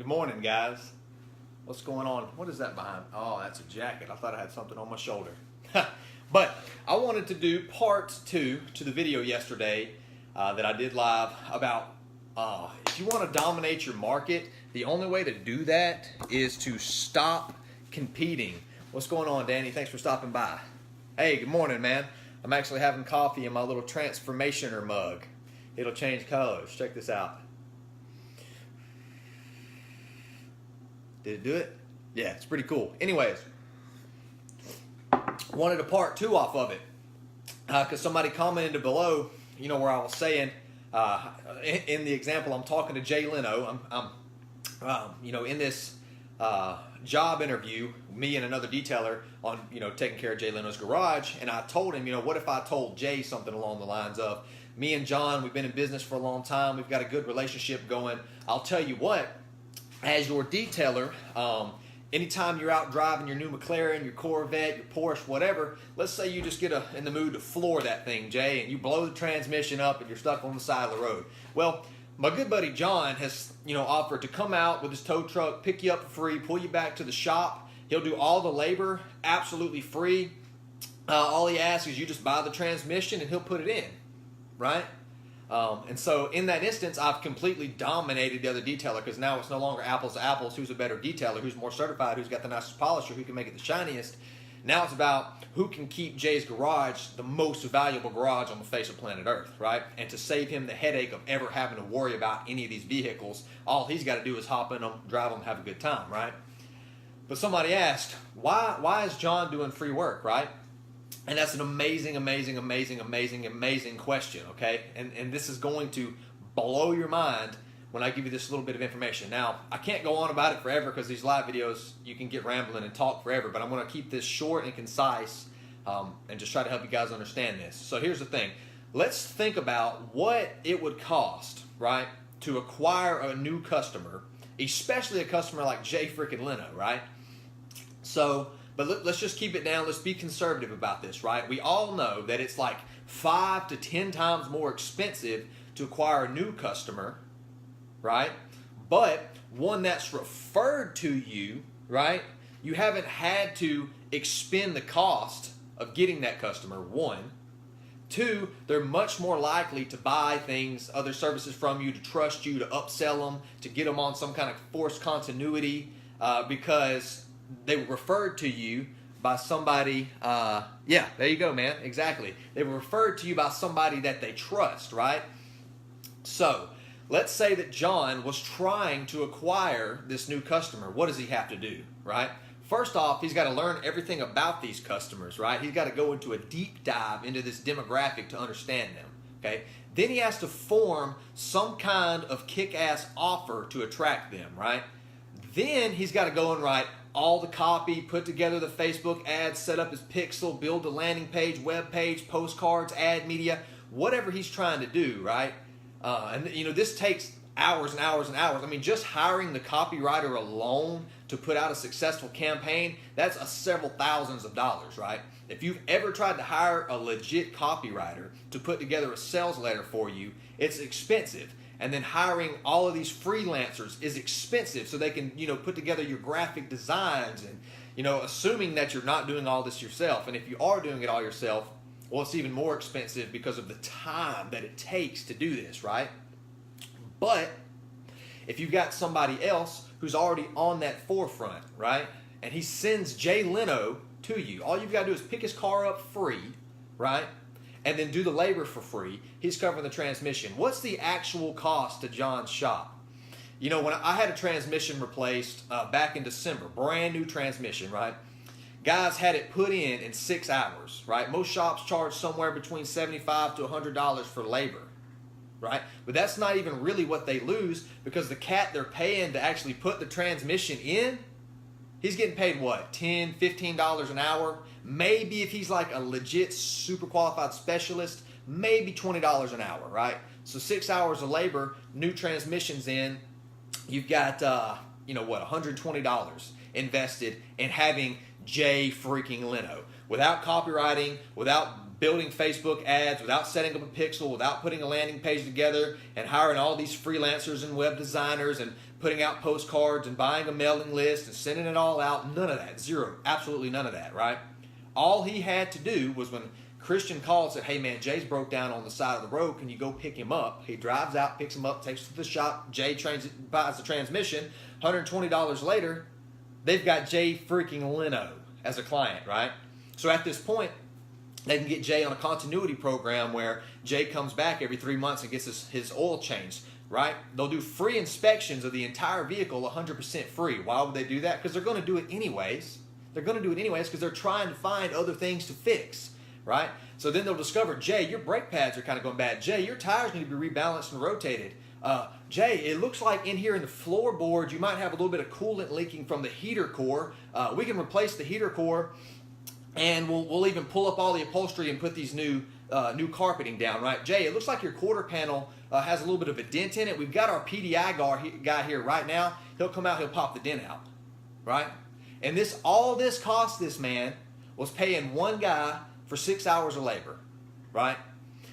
Good morning, guys. What's going on? What is that behind? Oh, that's a jacket. I thought I had something on my shoulder. But I wanted to do part 2 to the video yesterday that I did live about if you want to dominate your market, the only way to do that is to stop competing. What's going on, Danny? Thanks for stopping by. Hey, good morning, man. I'm actually having coffee in my little Transformationer mug. It'll change colors. Check this out. Did it do it? Yeah, it's pretty cool. Anyways, wanted a part 2 off of it because somebody commented below, you know, where I was saying in the example, I'm talking to Jay Leno. I'm you know, in this job interview, me and another detailer on, you know, taking care of Jay Leno's garage, and I told him, you know, what if I told Jay something along the lines of, me and John, we've been in business for a long time, we've got a good relationship going. I'll tell you what, as your detailer, anytime you're out driving your new McLaren, your Corvette, your Porsche, whatever, let's say you just get in the mood to floor that thing, Jay, and you blow the transmission up and you're stuck on the side of the road. Well, my good buddy John has, you know, offered to come out with his tow truck, pick you up for free, pull you back to the shop. He'll do all the labor absolutely free. All he asks is you just buy the transmission and he'll put it in, right? And so in that instance, I've completely dominated the other detailer because now it's no longer apples to apples. Who's a better detailer? Who's more certified? Who's got the nicest polisher? Who can make it the shiniest? Now it's about who can keep Jay's garage the most valuable garage on the face of planet Earth, right? And to save him the headache of ever having to worry about any of these vehicles, all he's got to do is hop in them, drive them, have a good time, right? But somebody asked, why is John doing free work, right? And that's an amazing question, okay? And this is going to blow your mind when I give you this little bit of information. Now, I can't go on about it forever because these live videos, you can get rambling and talk forever, but I'm going to keep this short and concise and just try to help you guys understand this. So here's the thing. Let's think about what it would cost, right, to acquire a new customer, especially a customer like Jay freaking Leno, right? So, but let's just keep it down. Let's be conservative about this, right? We all know that it's like 5 to 10 times more expensive to acquire a new customer, right? But one that's referred to you, right? You haven't had to expend the cost of getting that customer, 1. 2, they're much more likely to buy things, other services from you, to trust you, to upsell them, to get them on some kind of forced continuity because they were referred to you by somebody, yeah, there you go, man, exactly. They were referred to you by somebody that they trust, right? So, let's say that John was trying to acquire this new customer. What does he have to do, right? First off, he's got to learn everything about these customers, right? He's got to go into a deep dive into this demographic to understand them, okay? Then he has to form some kind of kick-ass offer to attract them, right? Then he's got to go and write all the copy, put together the Facebook ads, set up his pixel, build a landing page, web page, postcards, ad media, whatever he's trying to do, right? And you know, this takes hours and hours and hours. I mean, just hiring the copywriter alone to put out a successful campaign, that's several thousands of dollars, right? If you've ever tried to hire a legit copywriter to put together a sales letter for you, it's expensive. And then hiring all of these freelancers is expensive so they can, you know, put together your graphic designs and, you know, assuming that you're not doing all this yourself. And if you are doing it all yourself, well, it's even more expensive because of the time that it takes to do this, right? But if you've got somebody else who's already on that forefront, right, and he sends Jay Leno to you, all you've got to do is pick his car up free, right, and then do the labor for free. He's covering the transmission. What's the actual cost to John's shop? You know, when I had a transmission replaced back in December, brand new transmission, right? Guys had it put in 6 hours, right? Most shops charge somewhere between $75 to $100 for labor, right? But that's not even really what they lose because the cat they're paying to actually put the transmission in, he's getting paid what, $10, $15 an hour? Maybe if he's like a legit super qualified specialist, maybe $20 an hour, right? So 6 hours of labor, new transmissions in, you've got, you know what, $120 invested in having Jay freaking Leno. Without copywriting, without building Facebook ads, without setting up a pixel, without putting a landing page together and hiring all these freelancers and web designers and putting out postcards and buying a mailing list and sending it all out. None of that. Zero. Absolutely none of that, right? All he had to do was when Christian called and said, hey man, Jay's broke down on the side of the road. Can you go pick him up? He drives out, picks him up, takes him to the shop. Jay buys the transmission. $120 later, they've got Jay freaking Leno as a client, right? So at this point, they can get Jay on a continuity program where Jay comes back every 3 months and gets his oil changed, right? They'll do free inspections of the entire vehicle 100% free. Why would they do that? Because they're going to do it anyways. They're going to do it anyways because they're trying to find other things to fix, right? So then they'll discover, Jay, your brake pads are kind of going bad. Jay, your tires need to be rebalanced and rotated. Jay, it looks like in here in the floorboard, you might have a little bit of coolant leaking from the heater core. We can replace the heater core, and we'll even pull up all the upholstery and put these new carpeting down, right? Jay, it looks like your quarter panel has a little bit of a dent in it. We've got our PDI guy here right now. He'll come out, he'll pop the dent out, right? And all this cost this man was paying one guy for 6 hours of labor, right?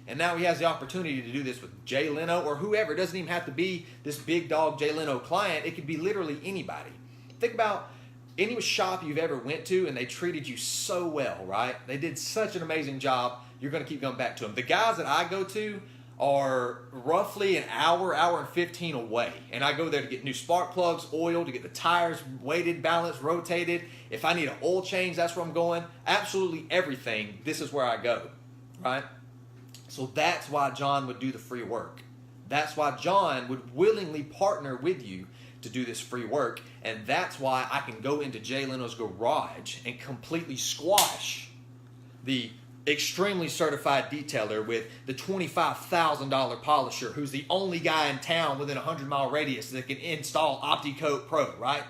And now he has the opportunity to do this with Jay Leno or whoever. It doesn't even have to be this big dog Jay Leno client. It could be literally anybody. Think about any shop you've ever went to and they treated you so well, right? They did such an amazing job. You're going to keep going back to them. The guys that I go to are roughly an hour and 15 away. And I go there to get new spark plugs, oil, to get the tires weighted, balanced, rotated. If I need an oil change, that's where I'm going. Absolutely everything, this is where I go, right? So that's why John would do the free work. That's why John would willingly partner with you to do this free work. And that's why I can go into Jay Leno's garage and completely squash the extremely certified detailer with the $25,000 polisher who's the only guy in town within a 100-mile radius that can install OptiCoat Pro, right?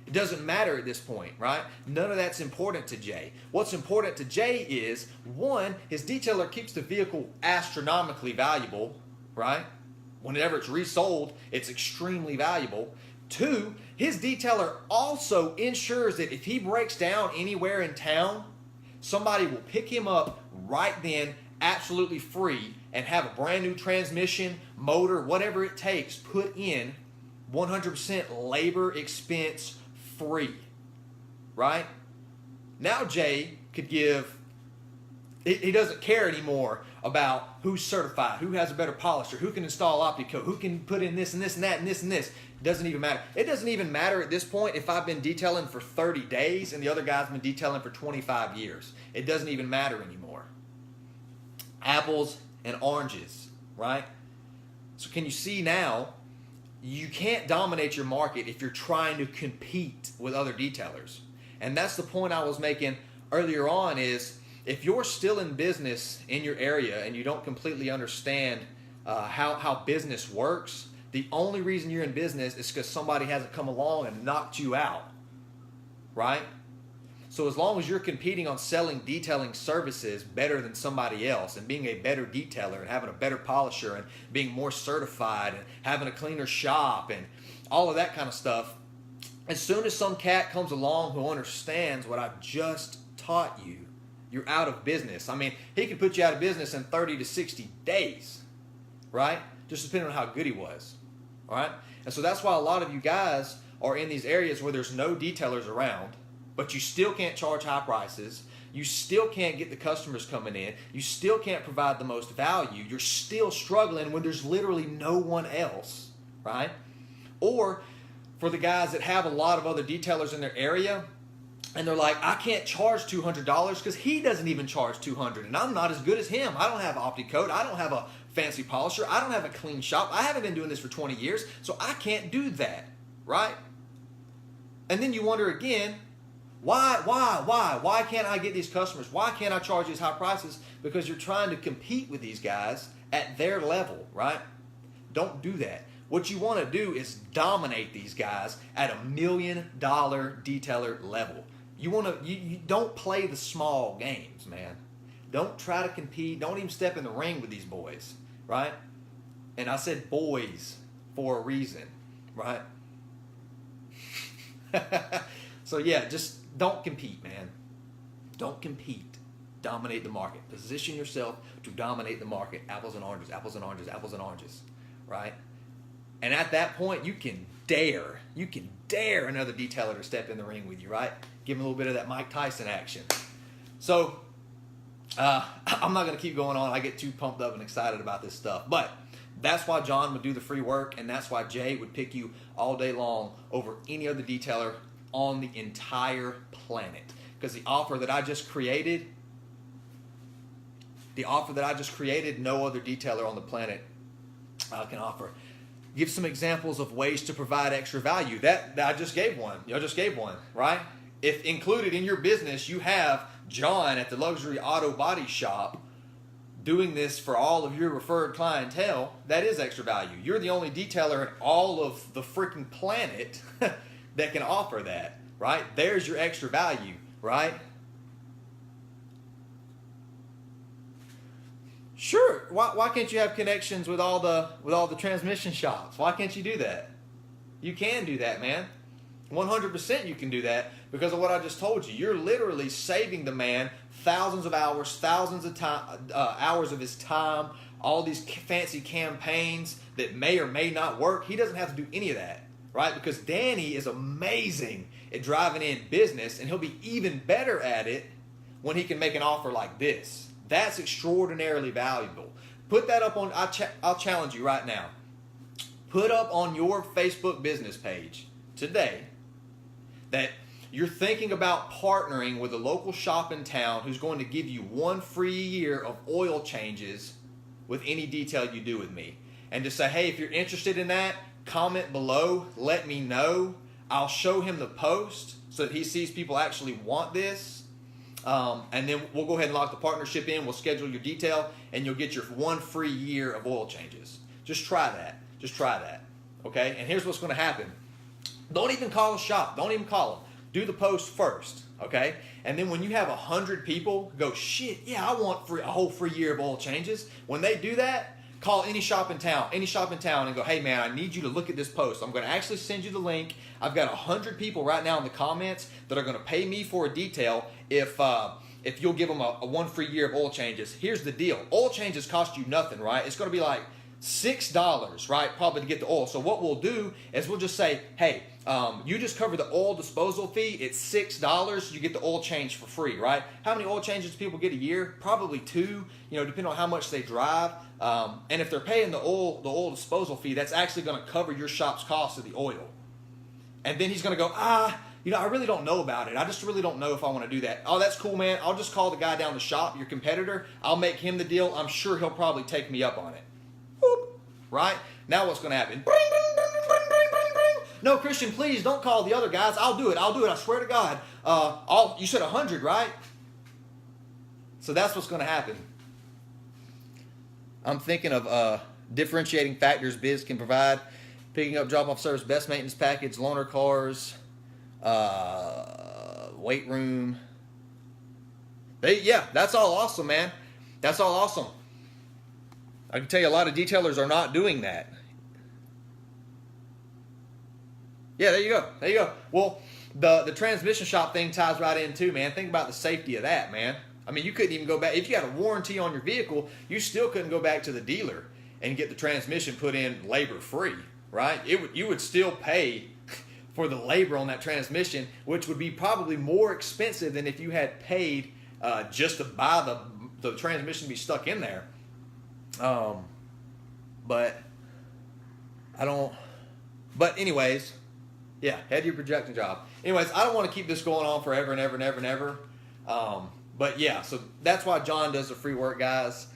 It doesn't matter at this point, right? None of that's important to Jay. What's important to Jay is, one, his detailer keeps the vehicle astronomically valuable, right? Whenever it's resold, it's extremely valuable. Two, his detailer also ensures that if he breaks down anywhere in town, somebody will pick him up right then, absolutely free, and have a brand new transmission, motor, whatever it takes, put in 100% labor expense free, right? Now Jay could give, he doesn't care anymore about who's certified, who has a better polisher, who can install OptiCoat, who can put in this and this and that and this and this. It doesn't even matter. It doesn't even matter at this point if I've been detailing for 30 days and the other guy's been detailing for 25 years. It doesn't even matter anymore. Apples and oranges, right? So can you see now, you can't dominate your market if you're trying to compete with other detailers. And that's the point I was making earlier on is, if you're still in business in your area and you don't completely understand how business works, the only reason you're in business is because somebody hasn't come along and knocked you out, right? So as long as you're competing on selling detailing services better than somebody else and being a better detailer and having a better polisher and being more certified and having a cleaner shop and all of that kind of stuff, as soon as some cat comes along who understands what I've just taught you, you're out of business. I mean, he could put you out of business in 30 to 60 days, right? Just depending on how good he was, all right? And so that's why a lot of you guys are in these areas where there's no detailers around, but you still can't charge high prices. You still can't get the customers coming in. You still can't provide the most value. You're still struggling when there's literally no one else, right? Or for the guys that have a lot of other detailers in their area, and they're like, I can't charge $200 because he doesn't even charge $200, and I'm not as good as him. I don't have OptiCoat. I don't have a fancy polisher. I don't have a clean shop. I haven't been doing this for 20 years, so I can't do that, right? And then you wonder again, why can't I get these customers? Why can't I charge these high prices? Because you're trying to compete with these guys at their level, right? Don't do that. What you want to do is dominate these guys at $1 million detailer level. You don't play the small games, man. Don't try to compete. Don't even step in the ring with these boys, right? And I said boys for a reason, right? So yeah, just don't compete, man. Don't compete. Dominate the market. Position yourself to dominate the market. Apples and oranges, apples and oranges, apples and oranges, right? And at that point, you can dare another detailer to step in the ring with you, right? Give him a little bit of that Mike Tyson action. So I'm not going to keep going on. I get too pumped up and excited about this stuff. But that's why John would do the free work, and that's why Jay would pick you all day long over any other detailer on the entire planet. Because the offer that I just created, no other detailer on the planet can offer. Give some examples of ways to provide extra value. That I just gave one. I just gave one, right? If included in your business, you have John at the Luxury Auto Body Shop doing this for all of your referred clientele, that is extra value. You're the only detailer in all of the freaking planet that can offer that, right? There's your extra value, right? Sure. Why can't you have connections with all the transmission shops? Why can't you do that? You can do that, man. 100% you can do that because of what I just told you. You're literally saving the man thousands of hours, thousands of hours of his time, all these fancy campaigns that may or may not work. He doesn't have to do any of that, right? Because Danny is amazing at driving in business, and he'll be even better at it when he can make an offer like this. That's extraordinarily valuable. Put that up on, I'll challenge you right now. Put up on your Facebook business page today that you're thinking about partnering with a local shop in town who's going to give you 1 free year of oil changes with any detail you do with me. And just say, hey, if you're interested in that, comment below, let me know. I'll show him the post so that he sees people actually want this. And then we'll go ahead and lock the partnership in. We'll schedule your detail, and you'll get your 1 free year of oil changes. Just try that. Just try that. Okay? And here's what's going to happen. Don't even call a shop. Don't even call them. Do the post first. Okay? And then when you have 100 people go, shit, yeah, I want a whole free year of oil changes. When they do that, call any shop in town, and go, hey, man, I need you to look at this post. I'm going to actually send you the link. I've got 100 people right now in the comments that are going to pay me for a detail if you'll give them a 1 free year of oil changes. Here's the deal. Oil changes cost you nothing, right? It's going to be like $6, right, probably to get the oil. So what we'll do is we'll just say, hey, you just cover the oil disposal fee. It's $6. You get the oil change for free, right? How many oil changes do people get a year? Probably 2, depending on how much they drive. And if they're paying the oil disposal fee, that's actually going to cover your shop's cost of the oil. And then he's going to go, I really don't know about it. I just really don't know if I want to do that. Oh, that's cool, man. I'll just call the guy down the shop, your competitor. I'll make him the deal. I'm sure he'll probably take me up on it. Whoop. Right? Now what's going to happen? Bring, bring, bring, bring, bring, bring, bring. No, Christian, please don't call the other guys. I'll do it. I swear to God. You said 100, right? So that's what's going to happen. I'm thinking of differentiating factors Biz can provide. Picking up, drop-off service, best maintenance package, loaner cars, weight room. That's all awesome, man. That's all awesome. I can tell you a lot of detailers are not doing that. Yeah, there you go. There you go. Well, the transmission shop thing ties right in too, man. Think about the safety of that, man. I mean, you couldn't even go back. If you had a warranty on your vehicle, you still couldn't go back to the dealer and get the transmission put in labor-free, right? You would still pay for the labor on that transmission, which would be probably more expensive than if you had paid just to buy the transmission to be stuck in there. But anyways, head to your projection job. Anyways, I don't want to keep this going on forever and ever and ever and ever. But yeah, so that's why John does the free work, guys.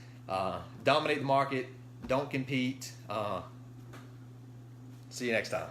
Dominate the market. Don't compete. See you next time.